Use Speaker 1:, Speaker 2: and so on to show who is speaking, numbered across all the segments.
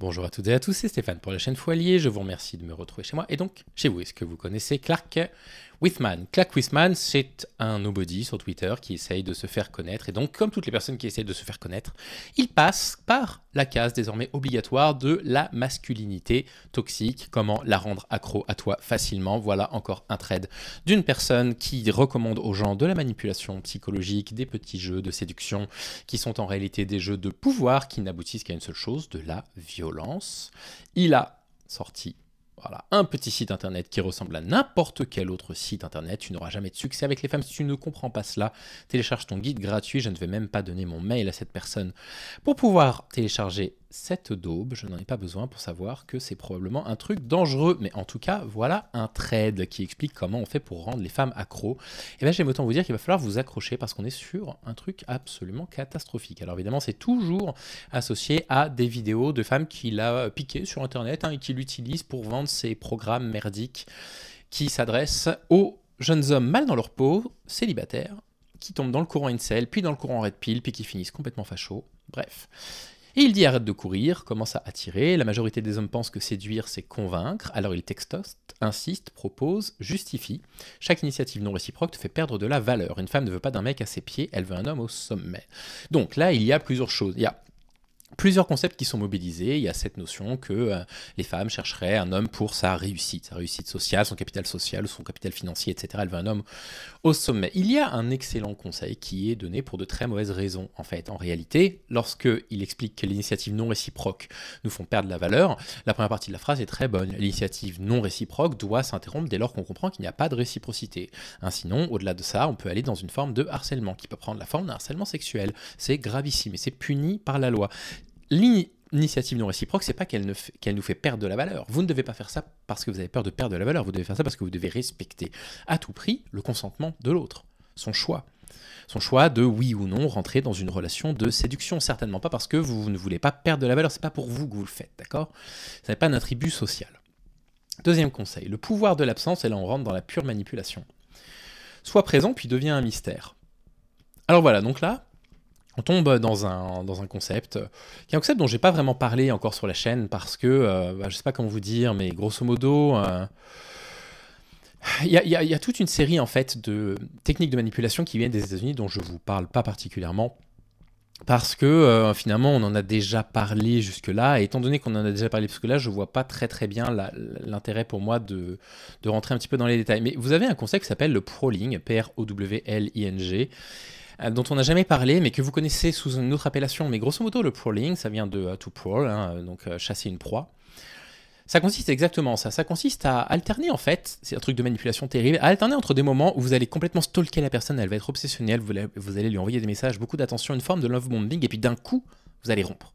Speaker 1: Bonjour à toutes et à tous, c'est Stéphane pour la chaîne Foilier. Je vous remercie de me retrouver chez moi et donc chez vous. Est-ce que vous connaissez Clark Withman? Clark Withman, c'est un nobody sur Twitter qui essaye de se faire connaître. Et donc, comme toutes les personnes qui essayent de se faire connaître, il passe par la case désormais obligatoire de la masculinité toxique. Comment la rendre accro à toi facilement. Voilà encore un thread d'une personne qui recommande aux gens de la manipulation psychologique, des petits jeux de séduction qui sont en réalité des jeux de pouvoir qui n'aboutissent qu'à une seule chose, de la violence. Il a sorti un petit site internet qui ressemble à n'importe quel autre site internet. Tu n'auras jamais de succès avec les femmes si tu ne comprends pas cela. Télécharge ton guide gratuit. Je ne vais même pas donner mon mail à cette personne pour pouvoir télécharger cette daube. Je n'en ai pas besoin pour savoir que c'est probablement un truc dangereux. Mais en tout cas, voilà un thread qui explique comment on fait pour rendre les femmes accros. Et bien, j'aime autant vous dire qu'il va falloir vous accrocher parce qu'on est sur un truc absolument catastrophique. Alors évidemment, c'est toujours associé à des vidéos de femmes qu'il a piquées sur internet et qui l'utilisent pour vendre ces programmes merdiques qui s'adressent aux jeunes hommes mal dans leur peau, célibataires, qui tombent dans le courant incel, puis dans le courant red pill, puis qui finissent complètement fachos. Bref. Et il dit arrête de courir, commence à attirer. La majorité des hommes pensent que séduire, c'est convaincre. Alors il textoste, insiste, propose, justifie. Chaque initiative non réciproque te fait perdre de la valeur. Une femme ne veut pas d'un mec à ses pieds, elle veut un homme au sommet. Donc là, il y a plusieurs choses. Il y a plusieurs concepts qui sont mobilisés. Il y a cette notion que les femmes chercheraient un homme pour sa réussite sociale, son capital social, son capital financier, etc. Elle veut un homme au sommet. Il y a un excellent conseil qui est donné pour de très mauvaises raisons, en fait. En réalité, lorsqu'il explique que les initiatives non réciproques nous font perdre la valeur, la première partie de la phrase est très bonne. L'initiative non réciproque doit s'interrompre dès lors qu'on comprend qu'il n'y a pas de réciprocité. Sinon, au-delà de ça, on peut aller dans une forme de harcèlement qui peut prendre la forme d'un harcèlement sexuel. C'est gravissime et c'est puni par la loi. L'initiative non réciproque, c'est pas qu'elle nous fait perdre de la valeur. Vous ne devez pas faire ça parce que vous avez peur de perdre de la valeur, vous devez faire ça parce que vous devez respecter à tout prix le consentement de l'autre, son choix. Son choix de oui ou non rentrer dans une relation de séduction, certainement pas parce que vous ne voulez pas perdre de la valeur, c'est pas pour vous que vous le faites, d'accord? Ce n'est pas un attribut social. Deuxième conseil, le pouvoir de l'absence, et là on rentre dans la pure manipulation. Sois présent puis deviens un mystère. Alors voilà, donc là, on tombe dans un concept, qui est un concept dont j'ai pas vraiment parlé encore sur la chaîne parce que, je sais pas comment vous dire, mais grosso modo, il y a toute une série en fait de techniques de manipulation qui viennent des États-Unis dont je vous parle pas particulièrement parce que finalement on en a déjà parlé jusque-là et étant donné qu'on en a déjà parlé jusque-là, je vois pas très bien l'intérêt pour moi de rentrer un petit peu dans les détails. Mais vous avez un concept qui s'appelle le prowling, P-R-O-W-L-I-N-G, dont on n'a jamais parlé, mais que vous connaissez sous une autre appellation. Mais grosso modo, le prowling, ça vient de to prowl, donc chasser une proie. Ça consiste exactement ça. Ça consiste à alterner, en fait, c'est un truc de manipulation terrible, à alterner entre des moments où vous allez complètement stalker la personne, elle va être obsessionnelle, vous allez lui envoyer des messages, beaucoup d'attention, une forme de love bombing, et puis d'un coup, vous allez rompre.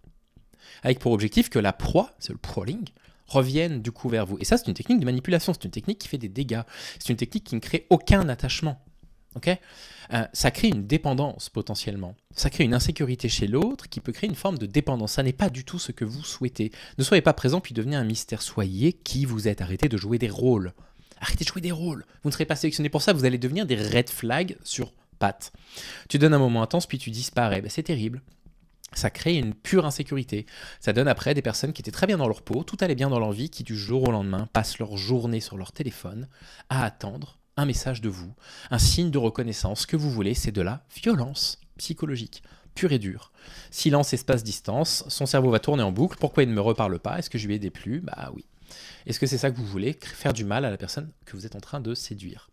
Speaker 1: Avec pour objectif que la proie, c'est le prowling, revienne du coup vers vous. Et ça, c'est une technique de manipulation, c'est une technique qui fait des dégâts, c'est une technique qui ne crée aucun attachement. Okay, ça crée une dépendance potentiellement. Ça crée une insécurité chez l'autre qui peut créer une forme de dépendance. Ça n'est pas du tout ce que vous souhaitez. Ne soyez pas présent puis devenez un mystère. Soyez qui vous êtes. Arrêtez de jouer des rôles. Arrêtez de jouer des rôles. Vous ne serez pas sélectionné pour ça. Vous allez devenir des red flags sur pattes. Tu donnes un moment intense puis tu disparais. Ben, c'est terrible. Ça crée une pure insécurité. Ça donne après des personnes qui étaient très bien dans leur peau, tout allait bien dans leur vie, qui du jour au lendemain passent leur journée sur leur téléphone à attendre un message de vous, un signe de reconnaissance. Ce que vous voulez, c'est de la violence psychologique, pure et dure. Silence, espace, distance, son cerveau va tourner en boucle. Pourquoi il ne me reparle pas? Est-ce que je lui ai déplu? Bah oui. Est-ce que c'est ça que vous voulez? Faire du mal à la personne que vous êtes en train de séduire.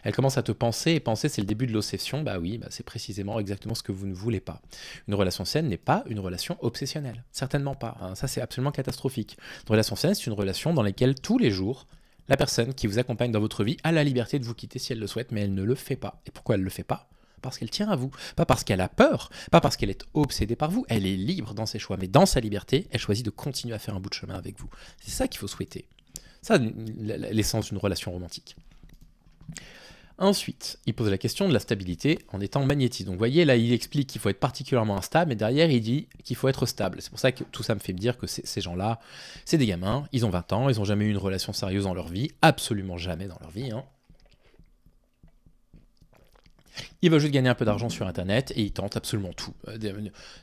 Speaker 1: Elle commence à te penser, et penser c'est le début de l'obsession. Bah oui, c'est précisément exactement ce que vous ne voulez pas. Une relation saine n'est pas une relation obsessionnelle. Certainement pas. Ça, c'est absolument catastrophique. Une relation saine, c'est une relation dans laquelle tous les jours, la personne qui vous accompagne dans votre vie a la liberté de vous quitter si elle le souhaite, mais elle ne le fait pas. Et pourquoi elle ne le fait pas? Parce qu'elle tient à vous, pas parce qu'elle a peur, pas parce qu'elle est obsédée par vous, elle est libre dans ses choix, mais dans sa liberté, elle choisit de continuer à faire un bout de chemin avec vous. C'est ça qu'il faut souhaiter. Ça, l'essence d'une relation romantique. Ensuite, il pose la question de la stabilité en étant magnétique. Donc vous voyez, là, il explique qu'il faut être particulièrement instable, mais derrière, il dit qu'il faut être stable. C'est pour ça que tout ça me fait me dire que ces gens-là, c'est des gamins, ils ont 20 ans, ils n'ont jamais eu une relation sérieuse dans leur vie, absolument jamais dans leur vie. Il veut juste gagner un peu d'argent sur Internet et il tente absolument tout.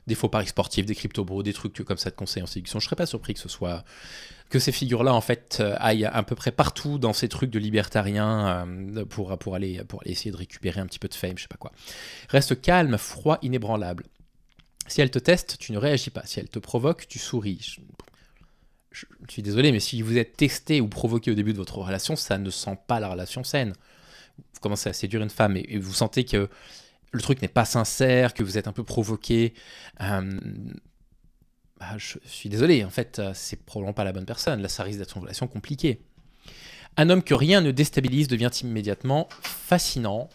Speaker 1: Des faux paris sportifs, des crypto-bros, des trucs comme ça de conseils en séduction. Je serais pas surpris que ces figures-là en fait aillent à peu près partout dans ces trucs de libertariens pour aller essayer de récupérer un petit peu de fame, je sais pas quoi. Reste calme, froid, inébranlable. Si elle te teste, tu ne réagis pas. Si elle te provoque, tu souris. Je suis désolé, mais si vous êtes testé ou provoqué au début de votre relation, ça ne sent pas la relation saine. Vous commencez à séduire une femme et vous sentez que le truc n'est pas sincère, que vous êtes un peu provoqué. Je suis désolé, en fait, c'est probablement pas la bonne personne. Là, ça risque d'être une relation compliquée. Un homme que rien ne déstabilise devient immédiatement fascinant.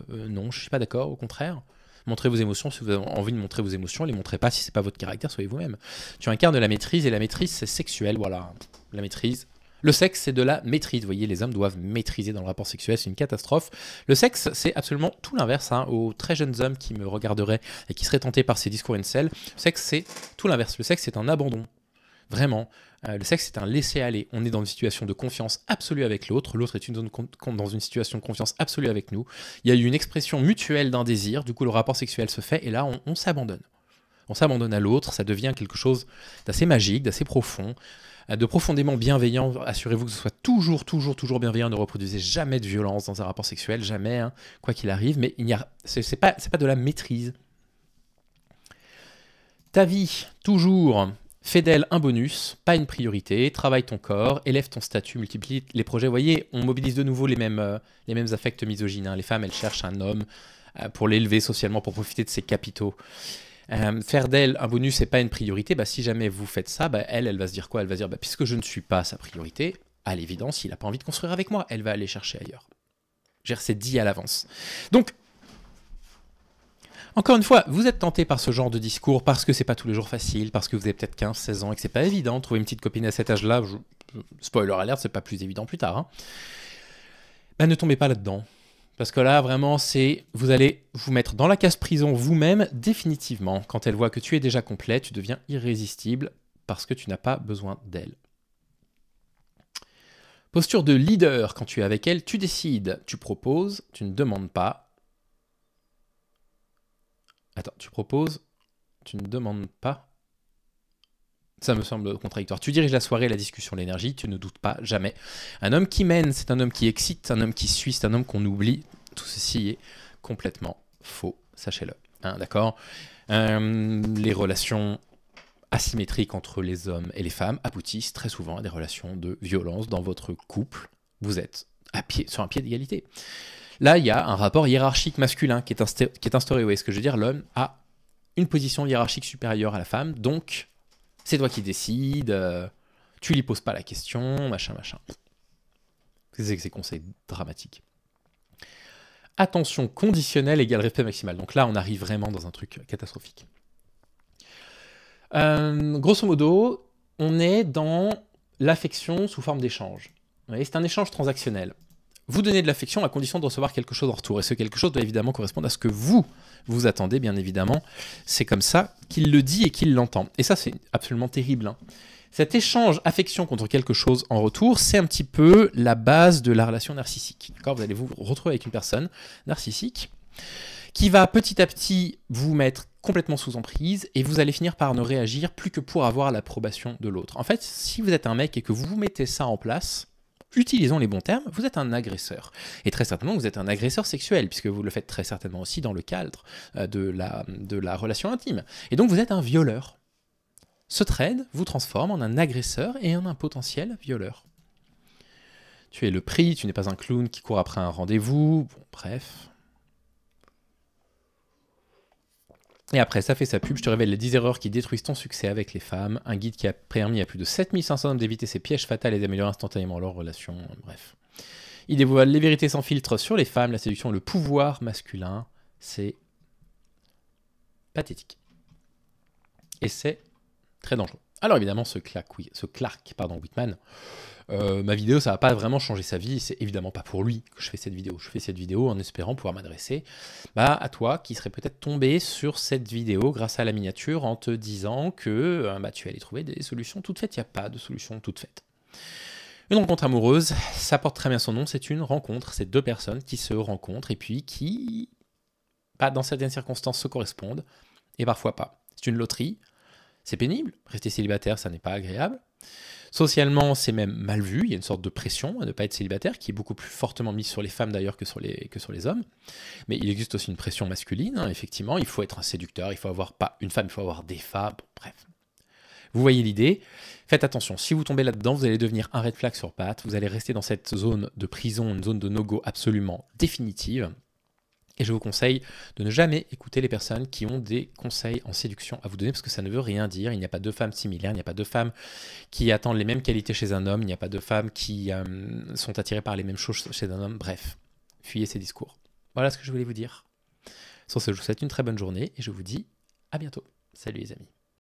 Speaker 1: Non, je suis pas d'accord, au contraire. Montrez vos émotions si vous avez envie de montrer vos émotions, les montrez pas si c'est pas votre caractère, soyez vous-même. Tu incarnes la maîtrise et la maîtrise c'est sexuel, voilà. La maîtrise. Le sexe c'est de la maîtrise, vous voyez, les hommes doivent maîtriser dans le rapport sexuel, c'est une catastrophe. Le sexe c'est absolument tout l'inverse, hein. Aux très jeunes hommes qui me regarderaient et qui seraient tentés par ces discours incel, le sexe c'est tout l'inverse, le sexe c'est un abandon. Vraiment, le sexe c'est un laisser-aller. On est dans une situation de confiance absolue avec l'autre, l'autre est dans une situation de confiance absolue avec nous. Il y a eu une expression mutuelle d'un désir, du coup le rapport sexuel se fait et là on s'abandonne. On s'abandonne à l'autre, ça devient quelque chose d'assez magique, d'assez profond, de profondément bienveillant. Assurez-vous que ce soit toujours bienveillant, ne reproduisez jamais de violence dans un rapport sexuel, jamais, hein, quoi qu'il arrive, mais c'est pas de la maîtrise. Ta vie, toujours... Fais d'elle un bonus, pas une priorité, travaille ton corps, élève ton statut, multiplie les projets. Vous voyez, on mobilise de nouveau les mêmes affects misogynes. Hein. Les femmes, elles cherchent un homme pour l'élever socialement, pour profiter de ses capitaux. Faire d'elle un bonus et pas une priorité, si jamais vous faites ça, elle va se dire quoi? Elle va se dire, puisque je ne suis pas sa priorité, à l'évidence, il n'a pas envie de construire avec moi. Elle va aller chercher ailleurs. C'est dit à l'avance. Donc, encore une fois, vous êtes tenté par ce genre de discours parce que c'est pas tous les jours facile, parce que vous avez peut-être 15-16 ans et que c'est pas évident. Trouver une petite copine à cet âge-là, spoiler alert, c'est pas plus évident plus tard. Hein. Ne tombez pas là-dedans. Parce que là, vraiment, vous allez vous mettre dans la case prison vous-même définitivement. Quand elle voit que tu es déjà complet, tu deviens irrésistible parce que tu n'as pas besoin d'elle. Posture de leader, quand tu es avec elle, tu décides, tu proposes, tu ne demandes pas. Attends, tu proposes, tu ne demandes pas. Ça me semble contradictoire. Tu diriges la soirée, la discussion, l'énergie, tu ne doutes pas, jamais. Un homme qui mène, c'est un homme qui excite, un homme qui suit, c'est un homme qu'on oublie. Tout ceci est complètement faux, sachez-le. Hein, d'accord. Les relations asymétriques entre les hommes et les femmes aboutissent très souvent à des relations de violence dans votre couple. Vous êtes sur un pied d'égalité. Là, il y a un rapport hiérarchique masculin qui est instauré. Vous voyez ce que je veux dire? L'homme a une position hiérarchique supérieure à la femme, donc c'est toi qui décides, tu lui poses pas la question, machin. C'est que ces conseils dramatiques. Attention conditionnelle égale respect maximal. Donc là, on arrive vraiment dans un truc catastrophique. Grosso modo, on est dans l'affection sous forme d'échange. C'est un échange transactionnel. Vous donnez de l'affection à condition de recevoir quelque chose en retour. Et ce quelque chose doit évidemment correspondre à ce que vous attendez, bien évidemment. C'est comme ça qu'il le dit et qu'il l'entend. Et ça, c'est absolument terrible. Hein. Cet échange affection contre quelque chose en retour, c'est un petit peu la base de la relation narcissique. Vous allez vous retrouver avec une personne narcissique qui va petit à petit vous mettre complètement sous emprise et vous allez finir par ne réagir plus que pour avoir l'approbation de l'autre. En fait, si vous êtes un mec et que vous mettez ça en place, utilisons les bons termes, vous êtes un agresseur. Et très certainement, vous êtes un agresseur sexuel, puisque vous le faites très certainement aussi dans le cadre de la relation intime. Et donc, vous êtes un violeur. Ce trade vous transforme en un agresseur et en un potentiel violeur. Tu es le prix, tu n'es pas un clown qui court après un rendez-vous, bon, bref. Et après, ça fait sa pub, je te révèle les 10 erreurs qui détruisent ton succès avec les femmes, un guide qui a permis à plus de 7500 hommes d'éviter ces pièges fatals et d'améliorer instantanément leurs relations, bref. Il dévoile les vérités sans filtre sur les femmes, la séduction, le pouvoir masculin, c'est pathétique. Et c'est très dangereux. Alors évidemment, ce Clark Whitman, ma vidéo, ça va pas vraiment changer sa vie, c'est évidemment pas pour lui que je fais cette vidéo. Je fais cette vidéo en espérant pouvoir m'adresser à toi qui serais peut-être tombé sur cette vidéo grâce à la miniature en te disant que tu allais trouver des solutions toutes faites. Il n'y a pas de solution toute faite. Une rencontre amoureuse, ça porte très bien son nom, c'est une rencontre, c'est deux personnes qui se rencontrent et puis qui bah, dans certaines circonstances, se correspondent, et parfois pas. C'est une loterie, c'est pénible, rester célibataire, ça n'est pas agréable. Socialement, c'est même mal vu, il y a une sorte de pression à ne pas être célibataire, qui est beaucoup plus fortement mise sur les femmes d'ailleurs que sur les hommes. Mais il existe aussi une pression masculine, hein, effectivement, il faut être un séducteur, il faut avoir pas une femme, il faut avoir des femmes, bon, bref. Vous voyez l'idée. Faites attention, si vous tombez là-dedans, vous allez devenir un red flag sur pattes, vous allez rester dans cette zone de prison, une zone de no-go absolument définitive. Et je vous conseille de ne jamais écouter les personnes qui ont des conseils en séduction à vous donner parce que ça ne veut rien dire. Il n'y a pas deux femmes similaires, il n'y a pas deux femmes qui attendent les mêmes qualités chez un homme, il n'y a pas deux femmes qui sont attirées par les mêmes choses chez un homme. Bref, fuyez ces discours. Voilà ce que je voulais vous dire. Sur ce, je vous souhaite une très bonne journée et je vous dis à bientôt. Salut les amis.